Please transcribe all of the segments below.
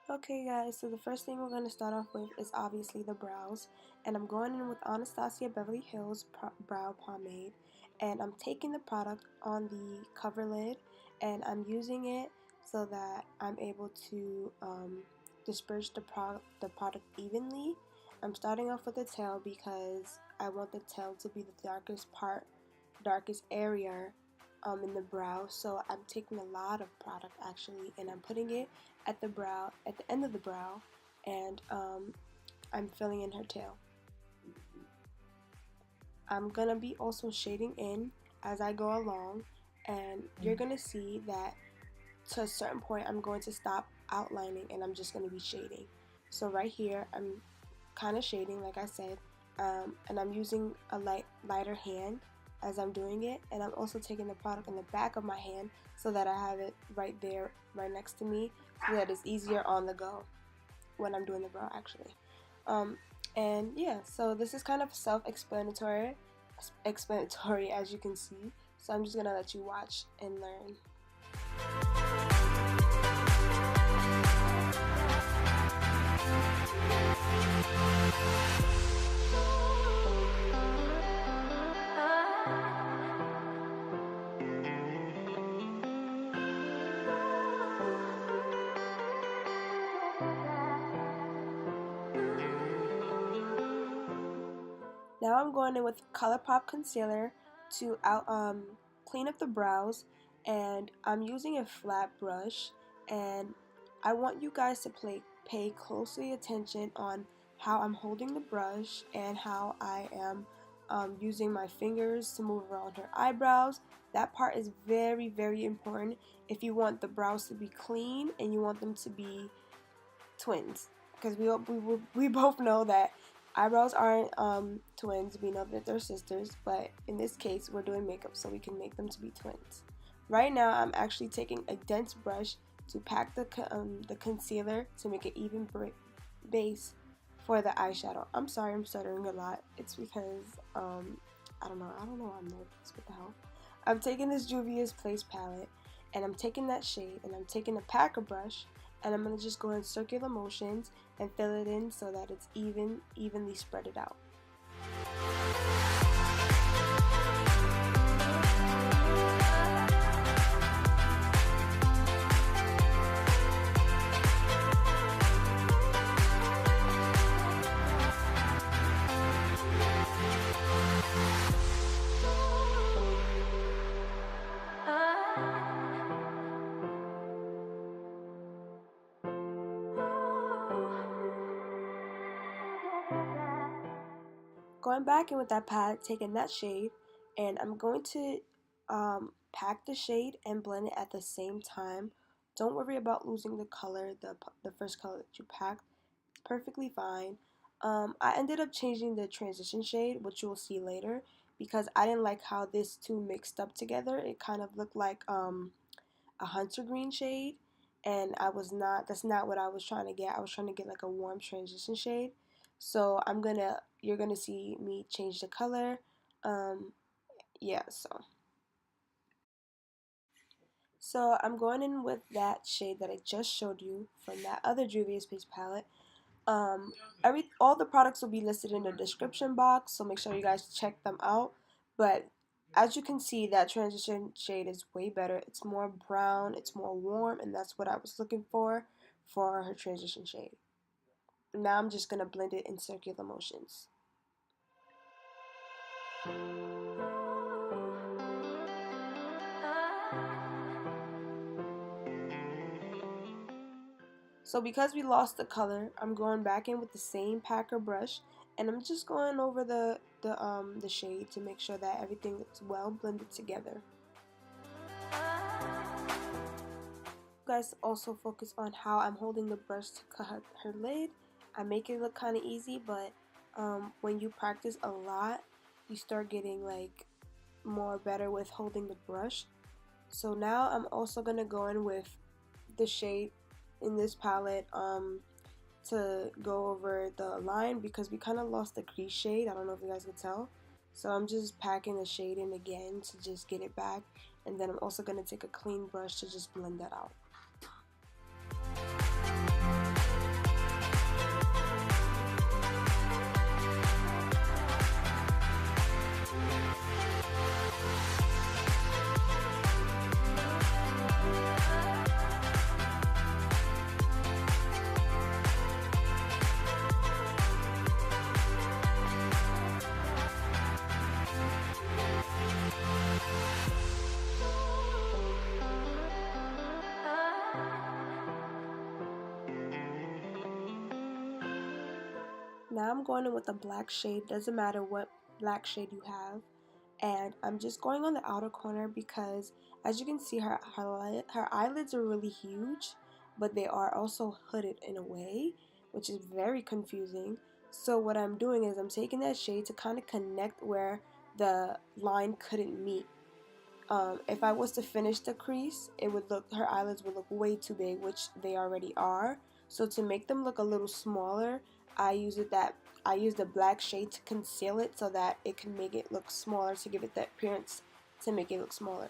Okay guys, so the first thing we're going to start off with is obviously the brows, and I'm going in with Anastasia Beverly Hills brow pomade, and I'm taking the product on the cover lid and I'm using it so that I'm able to disperse the product evenly. I'm starting off with the tail because I want the tail to be the darkest area in the brow. So I'm taking a lot of product actually, and I'm putting it at the end of the brow, and I'm filling in her tail. I'm gonna be also shading in as I go along, and you're gonna see that to a certain point I'm going to stop outlining and I'm just gonna be shading. So right here I'm kind of shading, like I said, and I'm using a lighter hand as I'm doing it, and I'm also taking the product in the back of my hand so that I have it right there, right next to me, so that it's easier on the go when I'm doing the brow actually. And yeah, so this is kind of self-explanatory as you can see, so I'm just gonna let you watch and learn. Now I'm going in with Colourpop concealer to clean up the brows, and I'm using a flat brush, and I want you guys to pay closely attention on how I'm holding the brush and how I am using my fingers to move around her eyebrows. That part is very, very important if you want the brows to be clean and you want them to be twins, because we both know that eyebrows aren't twins. We know that they're sisters, but in this case we're doing makeup so we can make them to be twins. Right now I'm actually taking a dense brush to pack the concealer to make an even base for the eyeshadow. I'm sorry I'm stuttering a lot. It's because I don't know I'm nervous. What the hell? I'm taking this Juvias Place palette, and I'm taking that shade, and I'm taking a packer brush, and I'm going to just go in circular motions and fill it in so that it's evenly spread it out. Going back in with that palette, taking that shade, and I'm going to pack the shade and blend it at the same time. Don't worry about losing the color, the first color that you packed. It's perfectly fine. I ended up changing the transition shade, which you will see later, because I didn't like how this two mixed up together. It kind of looked like a hunter green shade, and that's not what I was trying to get. I was trying to get like a warm transition shade. So you're gonna see me change the color. Yeah, so I'm going in with that shade that I just showed you from that other Juvia's Place palette. Um, all the products will be listed in the description box, so make sure you guys check them out. But as you can see, that transition shade is way better. It's more brown, it's more warm, and that's what I was looking for her transition shade. Now I'm just gonna blend it in circular motions. So because we lost the color, I'm going back in with the same packer brush, and I'm just going over the shade to make sure that everything is well blended together. You guys also focus on how I'm holding the brush to cut her lid. I make it look kind of easy, but when you practice a lot, you start getting like more better with holding the brush. So now I'm also gonna go in with the shade in this palette to go over the line, because we kind of lost the crease shade. I don't know if you guys can tell. So I'm just packing the shade in again to just get it back, and then I'm also going to take a clean brush to just blend that out. Now I'm going in with a black shade, doesn't matter what black shade you have. And I'm just going on the outer corner because as you can see her eyelids are really huge, but they are also hooded in a way, which is very confusing. So what I'm doing is I'm taking that shade to kind of connect where the line couldn't meet. If I was to finish the crease, it would look, her eyelids would look way too big, which they already are. So to make them look a little smaller, I use the black shade to conceal it so that it can make it look smaller, to give it that appearance to make it look smaller.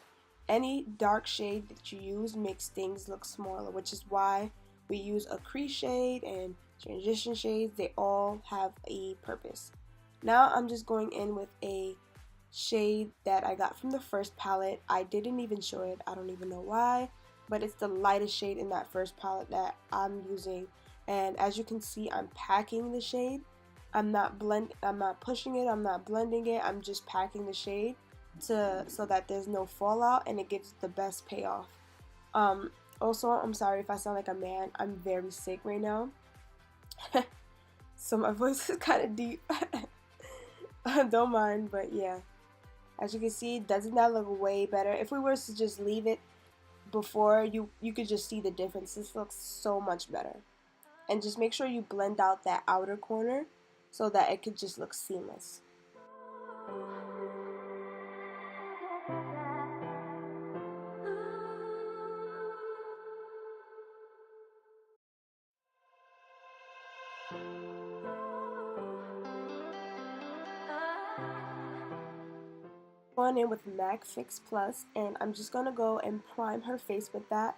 Any dark shade that you use makes things look smaller, which is why we use a crease shade and transition shades. They all have a purpose. Now I'm just going in with a shade that I got from the first palette. I didn't even show it, I don't even know why, but it's the lightest shade in that first palette that I'm using. And as you can see, I'm packing the shade. I'm not pushing it, I'm not blending it, I'm just packing the shade so that there's no fallout and it gives the best payoff. Also, I'm sorry if I sound like a man, I'm very sick right now. So my voice is kind of deep. Don't mind, but yeah. As you can see, doesn't that look way better? If we were to just leave it before, you could just see the difference. This looks so much better. And just make sure you blend out that outer corner so that it could just look seamless. Going in with MAC Fix Plus, and I'm just gonna go and prime her face with that.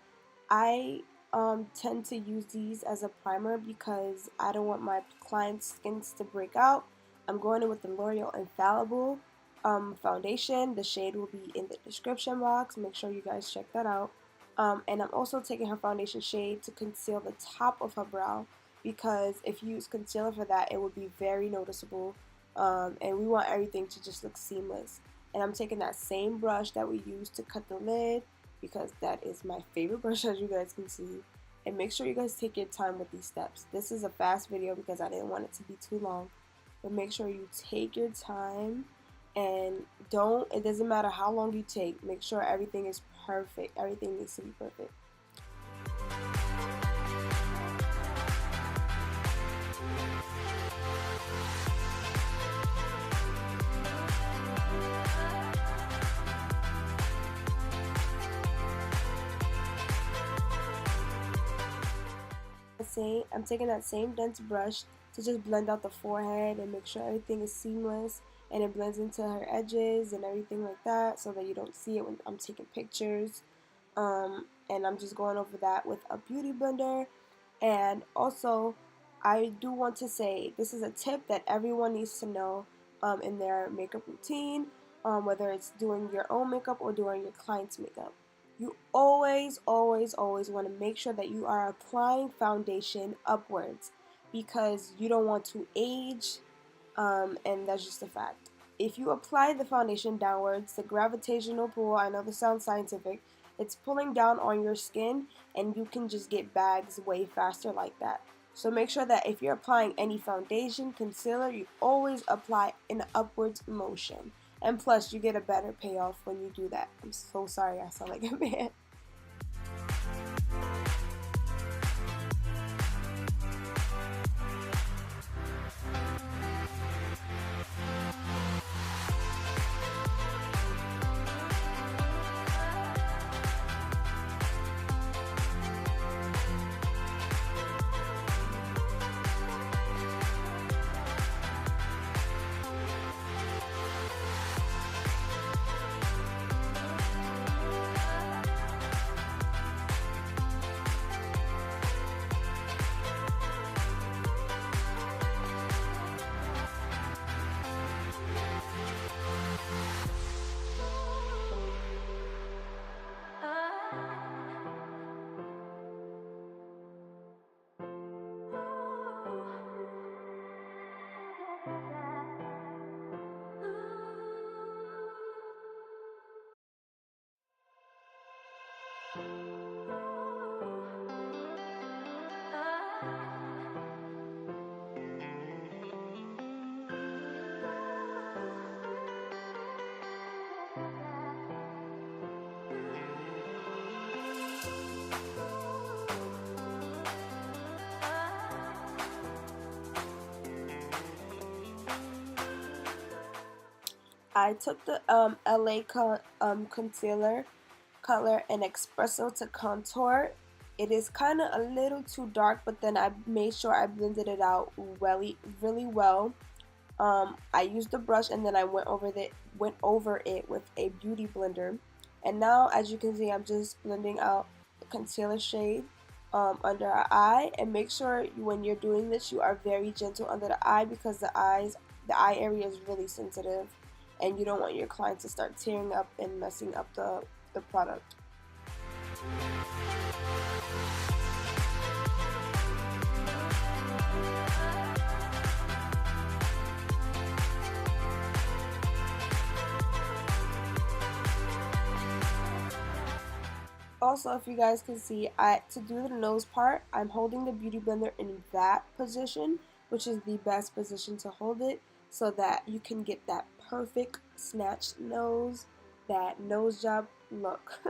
I tend to use these as a primer because I don't want my clients' skins to break out. I'm going in with the L'Oreal Infallible foundation. The shade will be in the description box. Make sure you guys check that out. And I'm also taking her foundation shade to conceal the top of her brow, because if you use concealer for that, it would be very noticeable. And we want everything to just look seamless. And I'm taking that same brush that we used to cut the lid, because that is my favorite brush, as you guys can see. And make sure you guys take your time with these steps. This is a fast video because I didn't want it to be too long. But make sure you take your time, and it doesn't matter how long you take, make sure everything is perfect. Everything needs to be perfect. I'm taking that same dense brush to just blend out the forehead and make sure everything is seamless and it blends into her edges and everything like that, so that you don't see it when I'm taking pictures. And I'm just going over that with a beauty blender. And also, I do want to say, this is a tip that everyone needs to know in their makeup routine, whether it's doing your own makeup or doing your client's makeup. You always want to make sure that you are applying foundation upwards, because you don't want to age, and that's just a fact. If you apply the foundation downwards, the gravitational pull, I know this sounds scientific, it's pulling down on your skin and you can just get bags way faster like that. So make sure that if you're applying any foundation, concealer, you always apply in an upwards motion. And plus, you get a better payoff when you do that. I'm so sorry I sound like a man. I took the concealer color and espresso to contour. It is kind of a little too dark, but then I made sure I blended it out really well. I used the brush and then I went over it with a beauty blender. And now, as you can see, I'm just blending out the concealer shade under our eye. And make sure when you're doing this, you are very gentle under the eye, because the eye area is really sensitive, and you don't want your client to start tearing up and messing up the product. Also, if you guys can see, to do the nose part, I'm holding the beauty blender in that position, which is the best position to hold it, so that you can get that perfect snatched nose, that nose job look.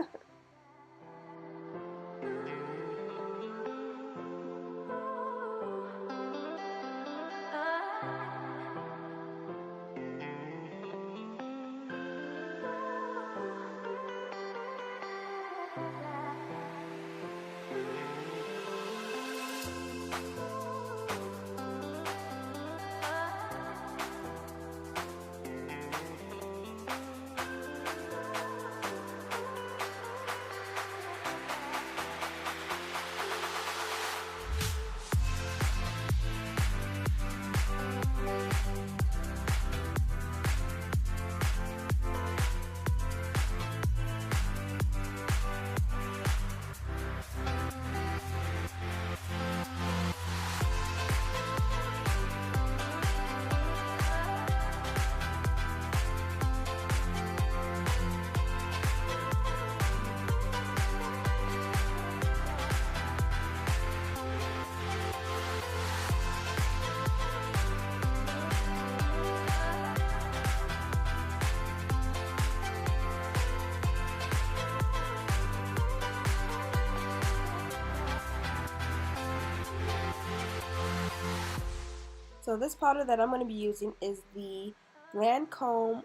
So this powder that I'm going to be using is the Lancôme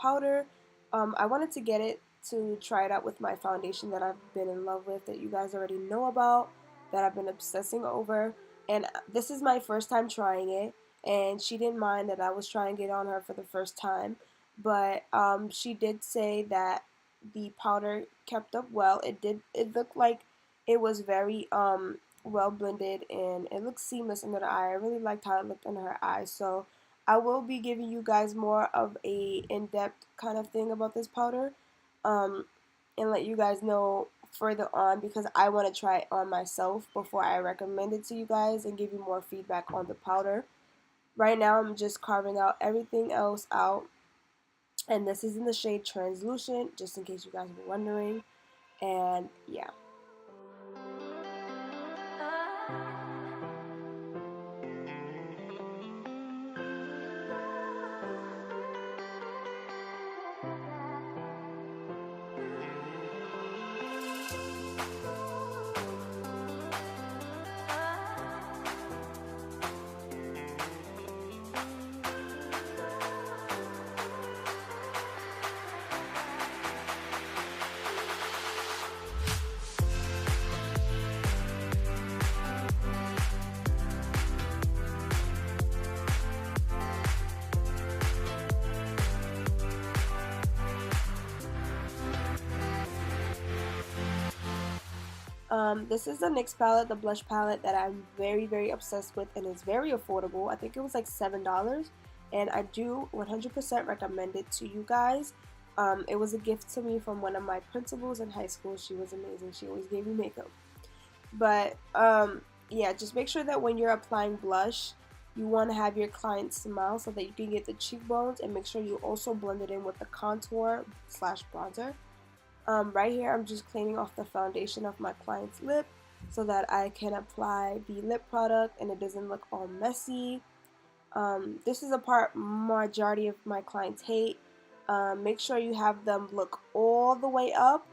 powder. I wanted to get it to try it out with my foundation that I've been in love with, that you guys already know about, that I've been obsessing over. And this is my first time trying it, and she didn't mind that I was trying it on her for the first time. But she did say that the powder kept up well. It looked like it was very well blended, and it looks seamless under the eye. I really liked how it looked under her eyes. So I will be giving you guys more of a in-depth kind of thing about this powder, and let you guys know further on, because I want to try it on myself before I recommend it to you guys and give you more feedback on the powder. Right now I'm just carving out everything else out, and this is in the shade Translucent, just in case you guys were wondering. And yeah. This is the NYX palette, the blush palette that I'm very obsessed with, and it's very affordable. I think it was like $7, and I do 100% recommend it to you guys. It was a gift to me from one of my principals in high school. She was amazing. She always gave me makeup. But yeah, just make sure that when you're applying blush, you want to have your client smile so that you can get the cheekbones, and make sure you also blend it in with the contour slash bronzer. Right here, I'm just cleaning off the foundation of my client's lip so that I can apply the lip product and it doesn't look all messy. This is a part majority of my clients hate. Make sure you have them look all the way up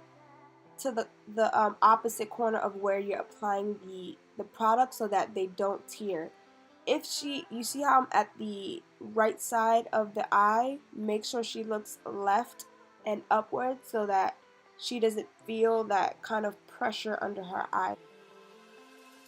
to the opposite corner of where you're applying the product so that they don't tear. you see how I'm at the right side of the eye, make sure she looks left and upward so that she doesn't feel that kind of pressure under her eye.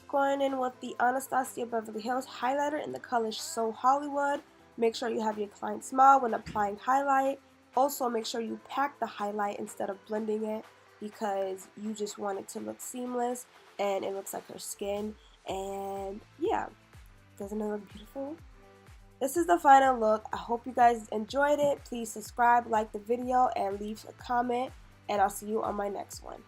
Going in with the Anastasia Beverly Hills highlighter in the color So Hollywood. Make sure you have your client smile when applying highlight. Also, make sure you pack the highlight instead of blending it because you just want it to look seamless and it looks like her skin. And yeah, doesn't it look beautiful? This is the final look. I hope you guys enjoyed it. Please subscribe, like the video, and leave a comment. And I'll see you on my next one.